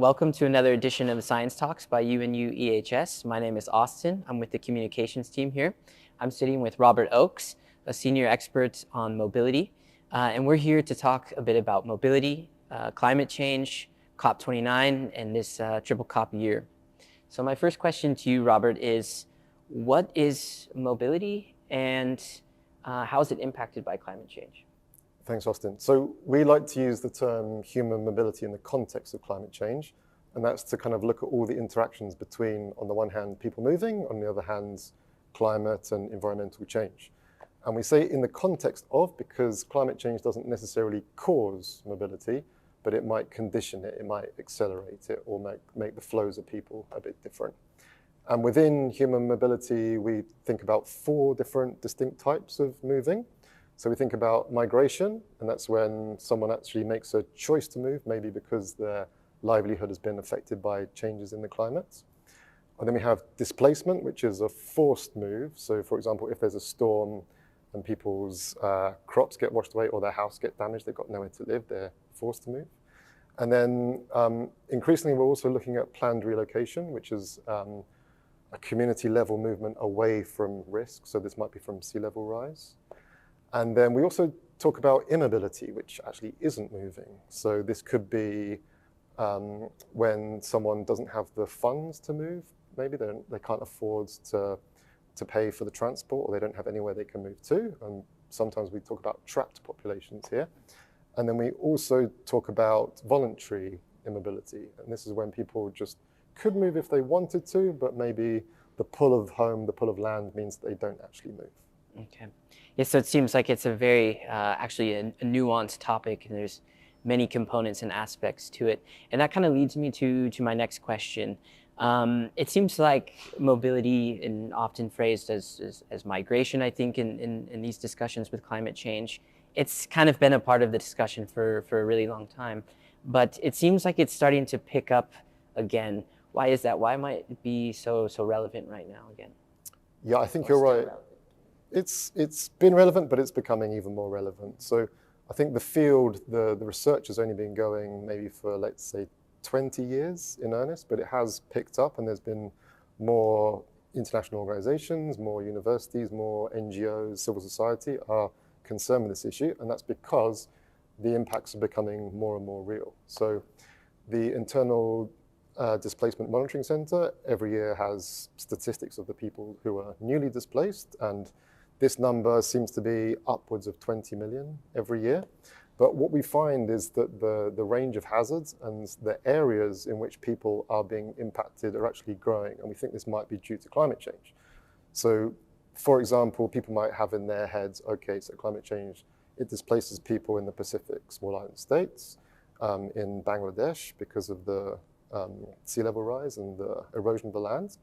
Welcome to another edition of Science Talks by UNU-EHS. My name is Austin. I'm with the communications team here. I'm sitting with Robert Oakes, a senior expert on mobility, and we're here to talk a bit about mobility, climate change, COP29, and this triple COP year. So my first question to you, Robert, is what is mobility and how is it impacted by climate change? Thanks, Austin. So we like to use the term human mobility in the context of climate change, and that's to kind of look at all the interactions between, on the one hand, people moving, on the other hand, climate and environmental change. And we say in the context of, because climate change doesn't necessarily cause mobility, but it might condition it, it might accelerate it, or make the flows of people a bit different. And within human mobility, we think about 4 different distinct types of moving. So we think about migration, and that's when someone actually makes a choice to move, maybe because their livelihood has been affected by changes in the climate. And then we have displacement, which is a forced move. So for example, if there's a storm and people's crops get washed away or their house get damaged, they've got nowhere to live, they're forced to move. And then increasingly, we're also looking at planned relocation, which is a community level movement away from risk. So this might be from sea level rise. And then we also talk about immobility, which actually isn't moving. So this could be when someone doesn't have the funds to move. Maybe they can't afford to pay for the transport, or they don't have anywhere they can move to. And sometimes we talk about trapped populations here. And then we also talk about voluntary immobility. And this is when people just could move if they wanted to, but maybe the pull of home, the pull of land means they don't actually move. Okay. Yeah, so it seems like it's a very, actually a nuanced topic, and there's many components and aspects to it. And that kind of leads me to my next question. It seems like mobility, and often phrased as migration, I think, in these discussions with climate change, it's kind of been a part of the discussion for a really long time. But it seems like it's starting to pick up again. Why is that? Why might it be so relevant right now again? Yeah, I think you're right. It's been relevant, but it's becoming even more relevant. So I think the field, the research has only been going maybe for, let's say, 20 years in earnest, but it has picked up, and there's been more international organizations, more universities, more NGOs, civil society are concerned with this issue, and that's because the impacts are becoming more and more real. So the Internal Displacement Monitoring Center every year has statistics of the people who are newly displaced, and this number seems to be upwards of 20 million every year. But what we find is that the range of hazards and the areas in which people are being impacted are actually growing, and we think this might be due to climate change. So, for example, people might have in their heads, okay, so climate change, it displaces people in the Pacific small island states, in Bangladesh because of the sea level rise and the erosion of the land.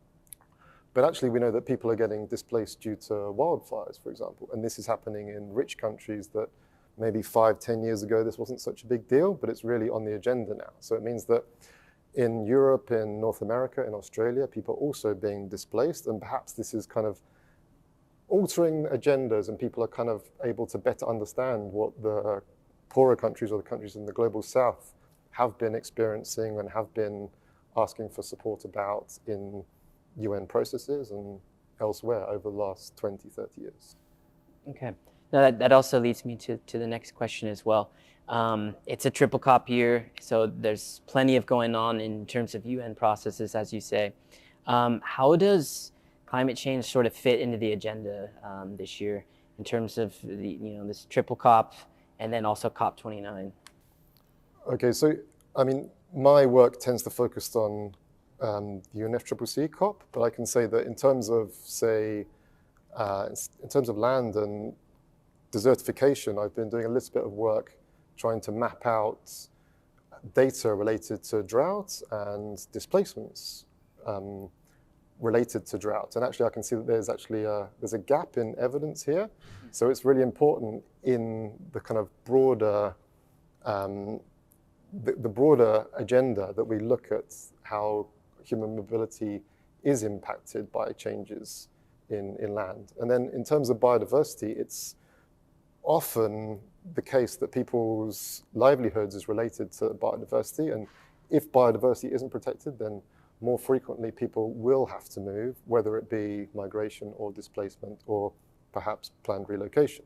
But actually, we know that people are getting displaced due to wildfires, for example. And this is happening in rich countries that maybe 5-10 years ago, this wasn't such a big deal, but it's really on the agenda now. So it means that in Europe, in North America, in Australia, people are also being displaced. And perhaps this is kind of altering agendas, and people are kind of able to better understand what the poorer countries or the countries in the global south have been experiencing and have been asking for support about in UN processes and elsewhere over the last 20, 30 years. Okay. Now that also leads me to the next question as well. It's a triple COP year, so there's plenty of going on in terms of UN processes, as you say. How does climate change sort of fit into the agenda this year in terms of this triple COP and then also COP29? Okay, so I mean, my work tends to focus on the UNFCCC COP, but I can say that in terms of, say, in terms of land and desertification, I've been doing a little bit of work trying to map out data related to drought and displacements related to drought. And actually, I can see that there's actually there's a gap in evidence here. So it's really important in the kind of broader the broader agenda that we look at how human mobility is impacted by changes in land. And then in terms of biodiversity, it's often the case that people's livelihoods is related to biodiversity. And if biodiversity isn't protected, then more frequently people will have to move, whether it be migration or displacement or perhaps planned relocation.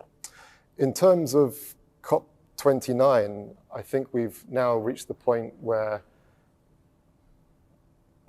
In terms of COP29, I think we've now reached the point where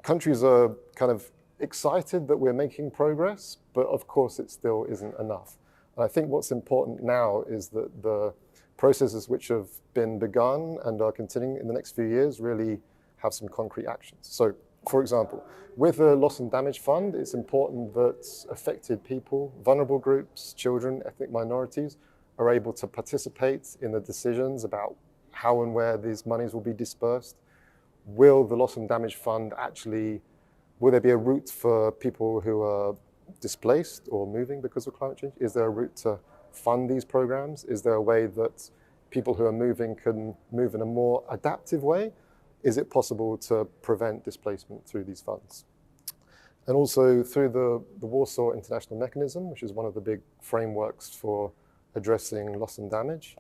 countries are kind of excited that we're making progress, but of course it still isn't enough. And I think what's important now is that the processes which have been begun and are continuing in the next few years really have some concrete actions. So, for example, with the Loss and Damage Fund, it's important that affected people, vulnerable groups, children, ethnic minorities, are able to participate in the decisions about how and where these monies will be dispersed. Will the Loss and Damage Fund actually, will there be a route for people who are displaced or moving because of climate change? Is there a route to fund these programs? Is there a way that people who are moving can move in a more adaptive way? Is it possible to prevent displacement through these funds? And also through the Warsaw International Mechanism, which is one of the big frameworks for addressing loss and damage.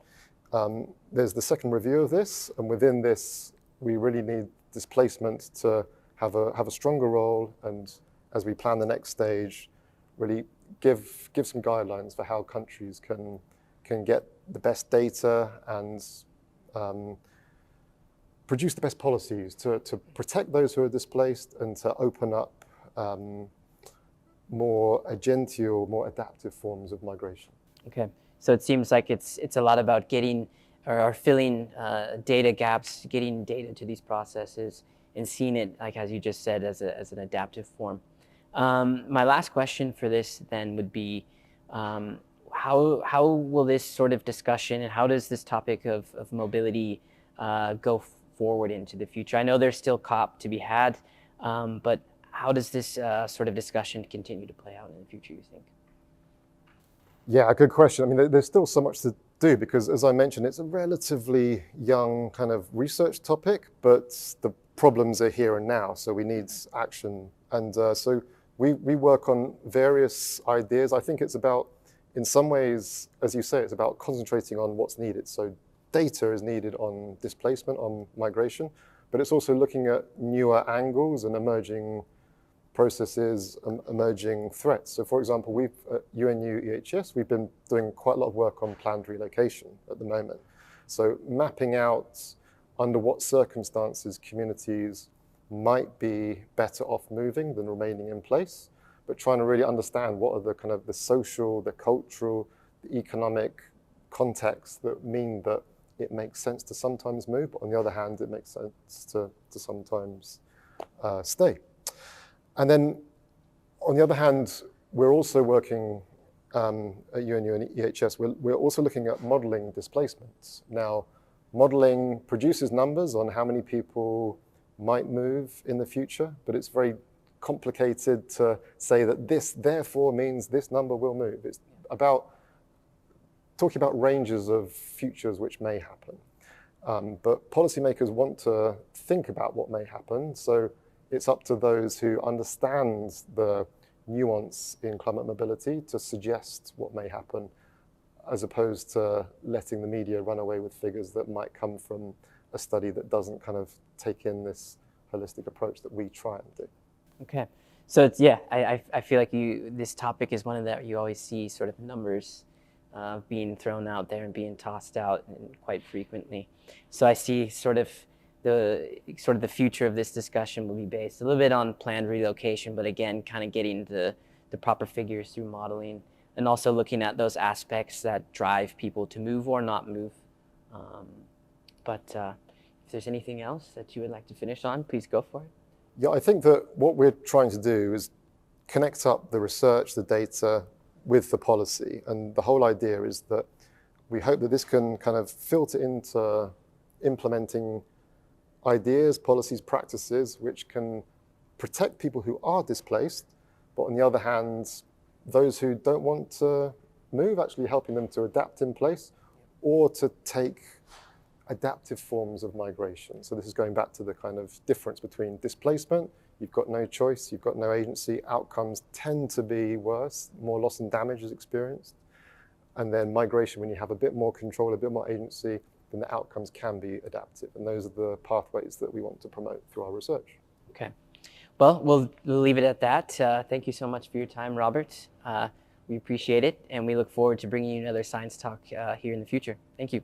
There's the second review of this, and within this, we really need displacement to have a stronger role, and as we plan the next stage, really give some guidelines for how countries can get the best data and produce the best policies to protect those who are displaced and to open up more genteel, more adaptive forms of migration. Okay, so it seems like it's a lot about getting or filling data gaps, getting data to these processes and seeing it, like as you just said, as an adaptive form. My last question for this then would be, how will this sort of discussion and how does this topic of mobility go forward into the future? I know there's still COP to be had, but how does this sort of discussion continue to play out in the future, you think? Yeah, good question. I mean, there's still so much to do because, as I mentioned, it's a relatively young kind of research topic, but the problems are here and now, so we need action. And so we work on various ideas. I think it's about, in some ways, as you say, it's about concentrating on what's needed. So data is needed on displacement, on migration, but it's also looking at newer angles and emerging processes, emerging threats. So for example, we've at UNU-EHS, we've been doing quite a lot of work on planned relocation at the moment. So mapping out under what circumstances communities might be better off moving than remaining in place, but trying to really understand what are the kind of the social, the cultural, the economic contexts that mean that it makes sense to sometimes move, but on the other hand, it makes sense to sometimes stay. And then, on the other hand, we're also working at UNU and EHS, we're also looking at modeling displacements. Now, modeling produces numbers on how many people might move in the future, but it's very complicated to say that this therefore means this number will move. It's about talking about ranges of futures which may happen. But policymakers want to think about what may happen, so it's up to those who understand the nuance in climate mobility to suggest what may happen, as opposed to letting the media run away with figures that might come from a study that doesn't kind of take in this holistic approach that we try and do. Okay, so it's, yeah, I feel like this topic is one of that you always see sort of numbers being thrown out there and being tossed out quite frequently. So I see sort of the future of this discussion will be based a little bit on planned relocation, but again, kind of getting the proper figures through modeling and also looking at those aspects that drive people to move or not move. But if there's anything else that you would like to finish on, please go for it. Yeah, I think that what we're trying to do is connect up the research, the data with the policy. And the whole idea is that we hope that this can kind of filter into implementing ideas, policies, practices, which can protect people who are displaced, but on the other hand, those who don't want to move, actually helping them to adapt in place or to take adaptive forms of migration. So this is going back to the kind of difference between displacement, you've got no choice, you've got no agency, outcomes tend to be worse, more loss and damage is experienced. And then migration, when you have a bit more control, a bit more agency, then the outcomes can be adaptive. And those are the pathways that we want to promote through our research. Okay. Well, we'll leave it at that. Thank you so much for your time, Robert. We appreciate it, and we look forward to bringing you another science talk here in the future. Thank you.